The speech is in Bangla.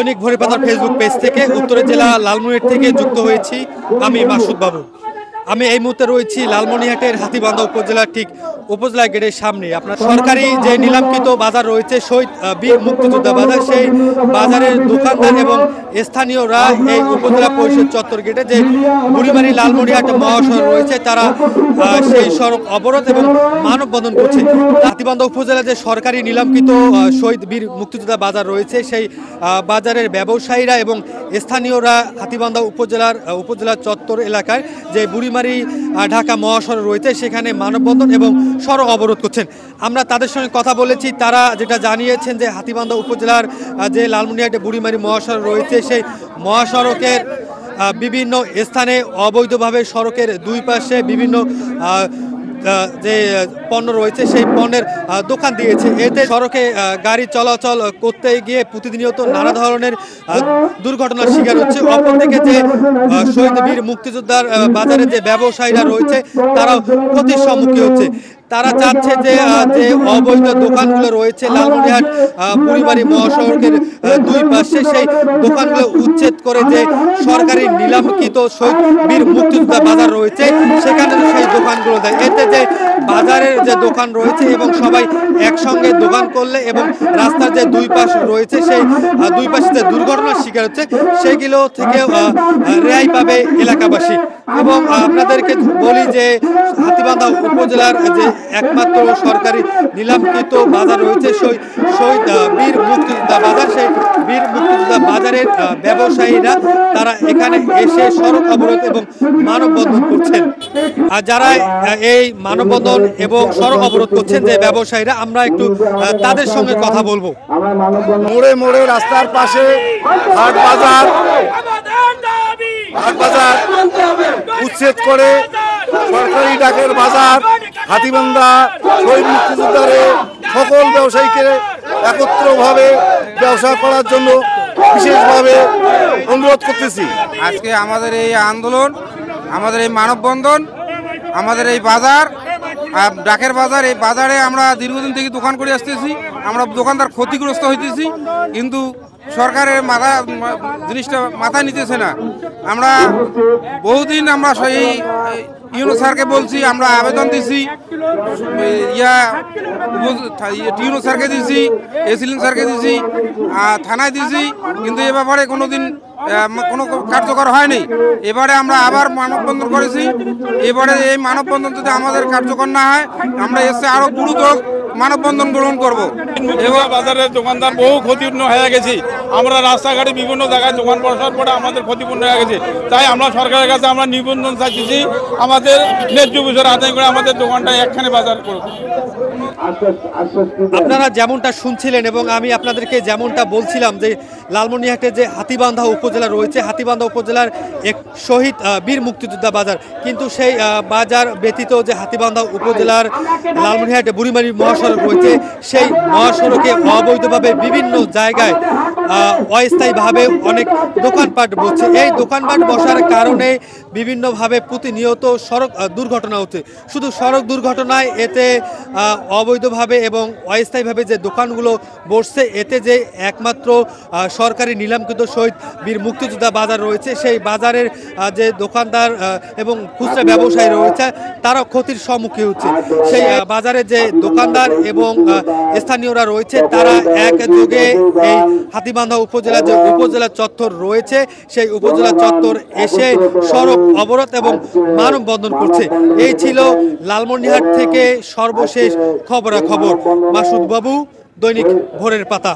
দৈনিক ভোরের পাতার ফেসবুক পেজ থেকে উত্তরের জেলা লালমনিরহাট থেকে যুক্ত হয়েছি আমি মাসুদ বাবু। আমি এই মুহূর্তে রয়েছি লালমনিরহাটের হাতীবান্ধা উপজেলার ঠিক উপজেলা গেটের সামনে। আপনার সরকারি যে নিলামকৃত বাজার রয়েছে শহীদ বীর মুক্তিযোদ্ধা বাজার, সেই বাজারের দোকানদার এবং স্থানীয়রা এই উপজেলা পরিষদ চত্বর গেটে যে বুড়িমারি লালমনিরহাট মহাসড়ক রয়েছে তারা সেই সড়ক অবরোধ এবং মানববন্ধন করছে। হাতীবান্ধা উপজেলা যে সরকারি নিলামকৃত শহীদ বীর মুক্তিযোদ্ধা বাজার রয়েছে সেই বাজারের ব্যবসায়ীরা এবং স্থানীয়রা হাতীবান্ধা উপজেলার চত্বর এলাকায় যে বুড়িমারি ঢাকা মহাসড়ক রয়েছে সেখানে মানববন্ধন এবং সড়ক অবরোধ করছেন। আমরা তাদের সঙ্গে কথা বলেছি, তারা যেটা জানিয়েছেন যে হাতীবান্ধা উপজেলার যে লালমনিরহাটে বুড়িমারি মহাসড়ক রয়েছে সেই মহাসড়কের বিভিন্ন স্থানে অবৈধভাবে সড়কের দুই পাশে বিভিন্ন যে পণ্য রয়েছে সেই পণ্যের দোকান দিয়েছে। এতে সড়কে গাড়ি চলাচল করতে গিয়ে প্রতিনিয়ত নানা ধরনের দুর্ঘটনার শিকার হচ্ছে। অপরদিকে যে শহীদ বীর মুক্তিযোদ্ধার বাজারে যে ব্যবসায়ীরা রয়েছে তারাও ক্ষতির সম্মুখীন হচ্ছে। তারা চাচ্ছে যে অবৈধ দোকানগুলো রয়েছে লালমনিরহাট বুড়িমারি মহাসড়কের দুই পাশে সেই দোকানগুলো উচ্ছেদ করে যে সরকারি নিলামকৃত শহীদ বীর মুক্তিযোদ্ধা বাজার রয়েছে সেখানে সেই দোকানগুলো দেয়। এতে যে বাজারের যে দোকান রয়েছে এবং সবাই একসঙ্গে দোকান করলে এবং রাস্তার যে দুই পাশ রয়েছে সেই দুই পাশে যে দুর্ঘটনার শিকার হচ্ছে সেগুলো থেকে রেহাই পাবে এলাকাবাসী। এবং আপনাদেরকে বলি যে হাতীবান্ধা উপজেলার যে একমাত্র সরকারি নিলামকৃত বাজার রয়েছে শহীদ বীর মুক্তিযোদ্ধা বাজার, সেই বীর মুক্তিযোদ্ধা বাজারের ব্যবসায়ীরা তারা এখানে এসে সড়ক অবরোধ এবং মানববন্ধন করছেন। আর যারা এই মানববন্ধন এবং সড়ক অবরোধ করছেন যে ব্যবসায়ীরা, আমরা একটু তাদের সঙ্গে কথা বলবো। মোড়ে মোড়ে রাস্তার পাশে হাট বাজার উচ্ছেদ করে সরকারি ডাকের বাজার হাতীবান্ধা শহীদ মুক্তিযোদ্ধারে সকল ব্যবসায়ীকে একত্রভাবে ব্যবসা করার জন্য বিশেষভাবে অনুরোধ করতেছি। আজকে আমাদের এই আন্দোলন, আমাদের এই মানববন্ধন, আমাদের এই বাজার ডাকের বাজার, এই বাজারে আমরা দীর্ঘদিন থেকে দোকান করে আসতেছি। আমরা দোকানদার ক্ষতিগ্রস্ত হইতেছি, কিন্তু সরকারের জিনিসটা মাথা নিতেছে না। আমরা বহুদিন আমরা সেই ইউনো স্যারকে বলছি, আমরা আবেদন দিছি, ইউনো স্যারকে দিছি, এসিলিন স্যারকে দিছি, থানায় দিছি, কিন্তু এ ব্যাপারে কোনোদিন কোনো কার্যকর হয়নি। এবারে আমরা আবার মানববন্ধন করেছি। এবারে এই মানববন্ধন যদি আমাদের কার্যকর না হয় আমরা এসে আরো গুরুতর মানববন্ধন গ্রহণ করবো। এবং বাজারের দোকানদার বহু ক্ষতিপূর্ণ হয়ে গেছি। আমরা রাস্তাঘাটে বিভিন্ন জায়গায় দোকান বসার পরে আমাদের ক্ষতিপূর্ণ হয়ে গেছে। তাই আমরা সরকারের কাছে আমরা নিবন্ধন চাইছি আমাদের ন্যায্য বিষয় আদায় করে আমাদের দোকানটা একখানে বাজার করব। আপনারা যেমনটা শুনছিলেন এবং আমি আপনাদেরকে যেমনটা বলছিলাম যে লালমনিরহাটের যে হাতীবান্ধা উপজেলা রয়েছে, হাতীবান্ধা উপজেলার এক শহীদ বীর মুক্তিযোদ্ধা বাজার, কিন্তু সেই বাজার ব্যতীত যে হাতীবান্ধা উপজেলার লালমনিরহাটে বুড়িমারি মহাসড়ক রয়েছে সেই মহাসড়কে অবৈধভাবে বিভিন্ন জায়গায় অস্থায়ীভাবে অনেক দোকানপাট বসছে। এই দোকানপাট বসার কারণে বিভিন্নভাবে প্রতিনিয়ত সড়ক দুর্ঘটনা হচ্ছে। শুধু সড়ক দুর্ঘটনায় এতে অবৈধভাবে এবং অস্থায়ীভাবে যে দোকানগুলো বসছে এতে যে একমাত্র সরকারি নিলামকৃত শহীদ বীর মুক্তিযোদ্ধা বাজার রয়েছে সেই বাজারের যে দোকানদার এবং খুচরা ব্যবসায়ী রয়েছে তারা ক্ষতির সম্মুখীন হচ্ছে। সেই বাজারে যে দোকানদার এবং স্থানীয়রা রয়েছে তারা একযোগে এই হাতীবান্ধা উপজেলা যে উপজেলা চত্বর রয়েছে সেই উপজেলা চত্বর এসে সড়ক অবরোধ এবং মানববন্ধন করছে। এই ছিল লালমনিরহাট থেকে সর্বশেষ খবরাখবর। মাসুদ বাবু, দৈনিক ভোরের পাতা।